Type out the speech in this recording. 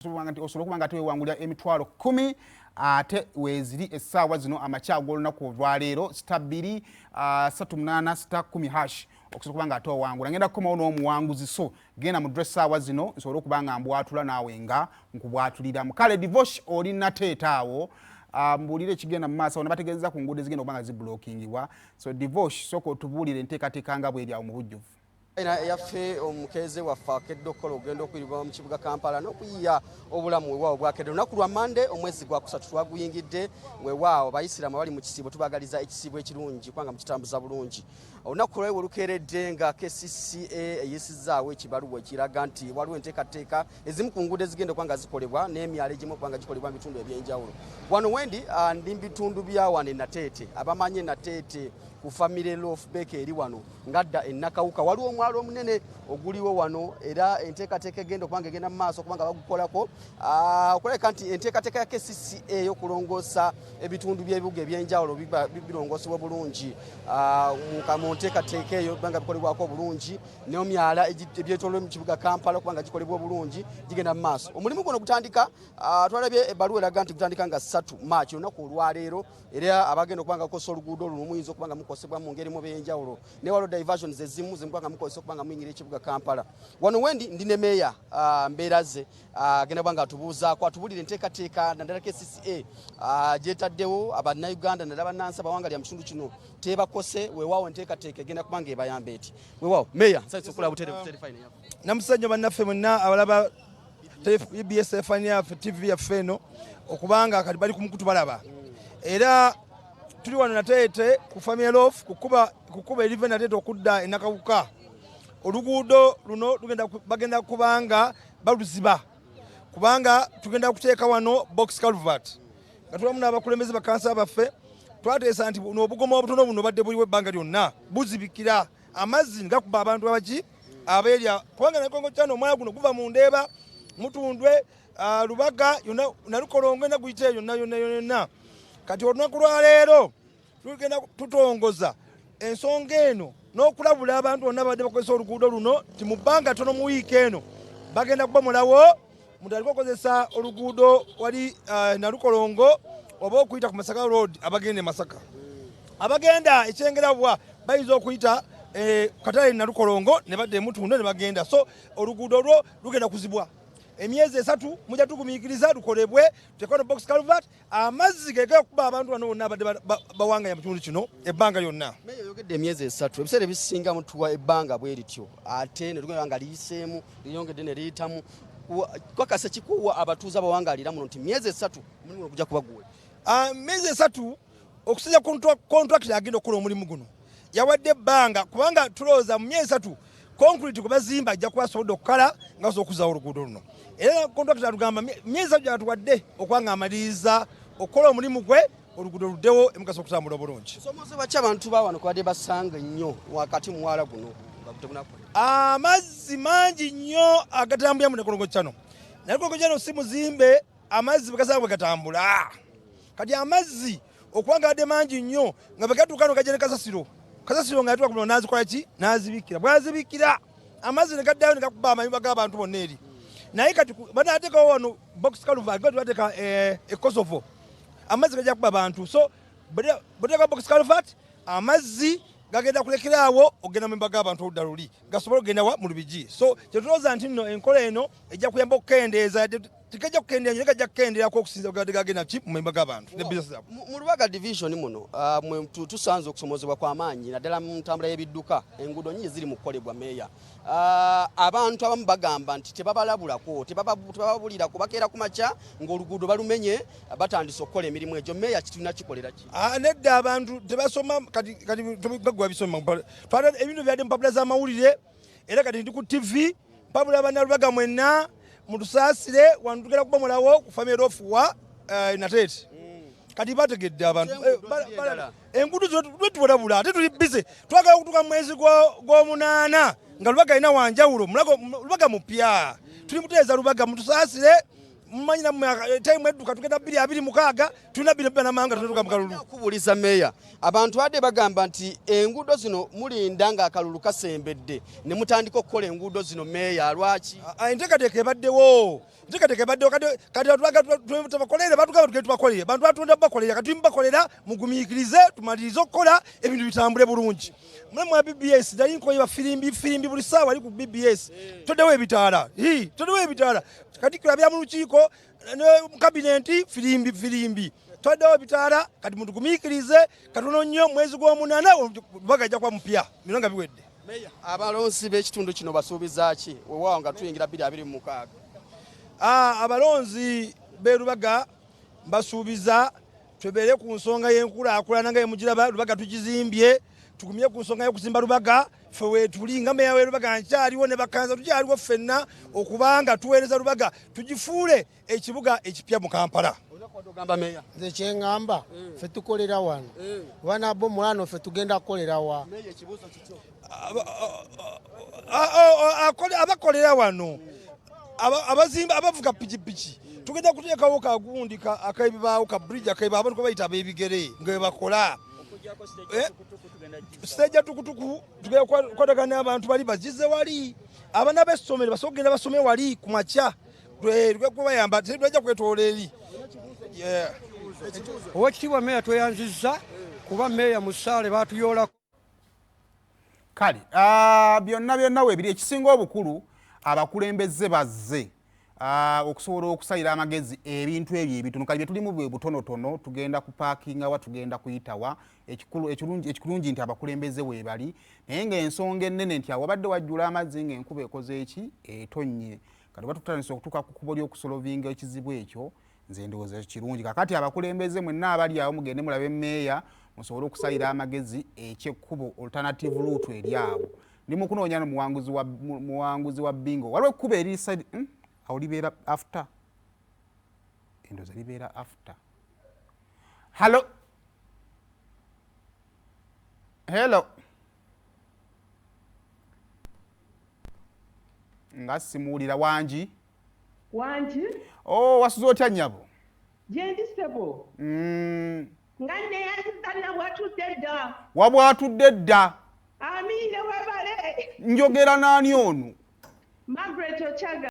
osobola okuba nga tewewangulira emitwalo 10 ate weziri essaawa zino amakyago olunaku olwaleero 2 3 8 hash okusobola okuba nga ate owangula ngenda kukomawo n'omuwanguzi so genda mu essaawa zino nsobole okuba nga mbwatula naawe nga nkubwatuliramu kale divorce oli nateeta awo mbuulire ekigenda mu maaso nabategeeza ku nguudo ezigenda okuba nga zibulookingibwa so divorce sooka otubuulire enteekateeka nga bweri awo mu bujjuvu yaffe omukeze waffe akedde okukola ogenda okwiribwa mu kibuga Kampala n'okuyiya obulamu weewaawo bwakedde olunaku lwa Mande omwezi gwa kusatu twaguyingidde weewaawo abayisiraamu abali mu kisiibo tubagaliza ekisiibo ekirungi kubanga mukitambuza bulungi olunaku lwewo lukeeredde nga KCCA eyisizaawo ekibaluwa ekiraga nti waliwo enteekateeka ezimu ku nguudo ezigenda okuba nga zikolebwa n'emyalo egimu okuba nga gikolebwa mu bitundu eby'enjawulo wano wendi ndi mu bitundu bya wano Nateete abamanye Nateete ku family loaf bake eri wano ngadda ennakawuka waliwo omwalo omunene oguliwo wano era enteekateeka egenda okuba nga egenda mu maaso kubanga bagukolako okulabika nti enteekateeka ya KCCA y'okulongoosa ebitundu by'ebibuga eby'enjawulo birongoosebwa bulungi mu nteekateeka eyo kubanga bikolebwako bulungi n'emyala ebyetoolodde mu kibuga Kampala okubanga gikolebwa bulungi gigenda mu maaso omulimu guno gutandika twalabye ebbaluwa eraga nti gutandika nga 3 Maachi olunaku olwaleero era abagenda okuba nga bakosa oluguudo luno muyinza okuba nga mukosebwa mu ngeri mu byenjawulo ne waliwo diversions ezimu zimukuba nga mukozesa okuba nga muyingira ekibuga Kampala wano wendi ndi ne meeya mbeera ze agenda okuba nga atubuuzaako atubulire enteekateeka naddala KCCA gyetaddewo abannayuganda naddala bannansi abawangalira mu kitundu kino tebakose weewaawo enteekateeka egenda kuba nga ebayamba eti weewaawo meeya nsanyusa okulaba buterefayina namusajja bannaffe mwenna abalaba EBS efani yaffe TV yaffe eno okubanga kati bali ku mukutu balaba era tuli wano Nateete ku family loaf kukuba erive Nateete okudda enakawuka oluguudo luno bagenda kubanga baluziba kubanga tugenda kuteeka wano box culvert nga tulamu n'abakulembeze bakansa baffe twateesa nti n'obugomo obutono buno badde buliwo ebbanga lyonna buzibikira amazzi gakuba abantu abaki abeerya kubanga nakongo kyano omwala guno guva mu Ndeeba Mutundwe Lubaga yonna Nalukolongo naguyite yonna kati olunaku lwa leero tugenda tutongoza ensonga eno n'okulabula abantu bonna badde bakozesa oluguudo luno ti mu bbanga tono mu wiiki eno bagenda kubomolawo mutandika okukozesa oluguudo wali Nalukolongo oba okuyita ku Masaka Road abagenda e Masaka abagenda ekyengerabwa bayinza okuyita Katale Nalukolongo ne badde Mutundwe ne bagenda so oluguudo olwo lugenda kuzibwa emyezi 3 mujja tugumiikiriza lukolebwe tuteekano box culvert amazzi gegenda kuba abantu bano bonna badde bawanganya mu kitundu kino ebbanga lyonna meeya oyogedde emyezi 3 ebiseera ebisinga mutuwa ebbanga bwe lityo ate ne lugenda nga liyiseemu liyongedde ne liyitamu kwakasa kikuwa abatuuze abawangalira muno nti myezi 3 omulimu gujja kuba guwe myezi 3 okusinza contract agenda okukola omulimu guno yawadde ebbanga kubanga tulowooza mu myezi 3 concrete kubazimba ajja kuba asobodde okukala nga asobola okuzaawo oluguudo luno era contract atugamba myezi 3 gyatuwadde okubanga amaliriza okukola omulimu gwe oluguudo luddewo emugasa okutambula bulungi nsomozebwa ki abantu ba wano kubadde basanga nnyo wakati muwala guno amazzi mangi nnyo agatambulira mu Nakolongo kyano Nakolongo kyano si muzimbe amazzi bwegasanga bwe gatambula kati amazzi okubanga gadde mangi nnyo nga begatuuka no gajja ne kasasiro nga yatuuka kuno nazikola ki nazibikira bwazibikira amazzi ne gaddayo ne gakuba amayumba g'abantu bonna eri naye kati banaateekawo wano box culvert bateeka Kosovo amazzi gajja kuba abantu so bateeka box culvert amazzi gagenda kulekeraawo ogenda mu mbaga abantu oludda luli gasobola okugenda mu Lubigi so kyetulowooza nti nno enkola eno ejja kuyamba okukendeeza tikajja kukendeera nyo gajja kukendeerako okusinza gadde gagenda ki mu mbaga abantu ne bizinesi zaabwe mu Lubaga division muno tusanze okusomozebwa kw'amaanyi naddala mu ntambula y'ebidduka enguudo nnyingi ziri mu kukolebwa meeya abantu abamu bagamba nti tebabalabulako tebababulirako bakeera ku makya ng'oluguudo balumenye batandise okukola emirimu egyo meeya kitulina kikolera ki nedda abantu tebasoma kati bagwa bisoma twala ebintu byadde mu mpapula z'amawulire era kati ndi ku TV mpapula bannalubaga mwenna mutusaasire wano tugenda kubomolawo ku family loaf wa Nateete kati bategedde abantu enguudo zitubulabula ate tuli bize twagala okutuuka mu mwezi gw'omunaana nga Lubaga alina wanjawulo Lubaga mupya tuli muteeza Lubaga mutusaasire mumanyira time edduka tugenda 226 tulina 2 tunatuka mu kalulu kubuliza meeya abantu badde bagamba nti enguudo zino mulinda nga akalulu kasembedde ne mutandika okukola enguudo zino meeya lwaki enteekateeka ebaddewo ntekateka badde kati tubakolere batugamba tugende tubakolere bantu batunda bakolera kati mbakolera mugumiikirize tumalirize okukola ebintu bitambule bulungi mulemu wa BBS naye nkoyiba firimbi buli ssaawa ali ku BBS toddewo ebitaala kati kulabira mu lukiiko mu kabinenti firimbi toddewo ebitaala kati mutugumiikirize katono nnyo mwezi gw'omunana lubaga ajja kuba mupya bino nga biwedde. Abalonzi b'ekitundu kino basuubiza ki weewaawo nga tuyingira 2026? Abalonzi b'e Lubaga basuubiza twebeere ku nsonga y'enkulaakulana nga yemugiraba Lubaga tugizimbye tugumye ku nsonga y'okuzimba Lubaga ffe weetuli nga meeya w'e Lubaga nkyaliwo ne bakanza tukyaliwo ffenna okubanga tuweereza Lubaga tugifuule ekibuga ekipya mu Kampala. Nze kyeŋŋamba ffe tukolera wano wanabo mulano ffe tugenda kukolera wa abakolera wano abazimba abavuga pikipiki tugenda kuteekawo kagundi ak'ebibaawo ka bridge ak'ebibaawo abantu bayita ab'ebigere nga bebakola sitejja tukutuku tugenda kukwatagana n'abantu bali bazize wali abaana b'essomero basobola okugenda basome wali ku makya kubayamba tebajja kwetoola eri. Oweekitiibwa meeya tweyanzizza kuba meeya mu ssaale baatuyoolako. Kale byonna weebiri ekisinga obukulu abakulembeze bazze okusobola okusayira amagezi ebintu ebyo ebitono kale bye tulimu bwe butonotono tugenda kupaakingawa tugenda kuyitawa ekirungi nti abakulembeze weebali naye ng'ensonga ennene nti awabadde wajjula amazzi ng'enkuba ekoze eki etonnye kati batutandise okutuuka ku kkubo ly'okusolovinga ekizibu ekyo nze ndowooza kirungi kakati abakulembeze mwenna abali awo mugende mulabe emmeeya musobole okusayira amagezi ekyekkubo alternative route eri awo ndi mu kunoonya muwanguzi wa bingo waliwo ekkubo eri side awo libeera after endowooza libeera after hello nga simuwulira wangi wasuze otya nnyabo Jendi Sebo. Nga neyanzizza bwatudde dda. Wabwatudde dda. Amiina wabale. Njogera n'ani ono? Margaret Ochaga.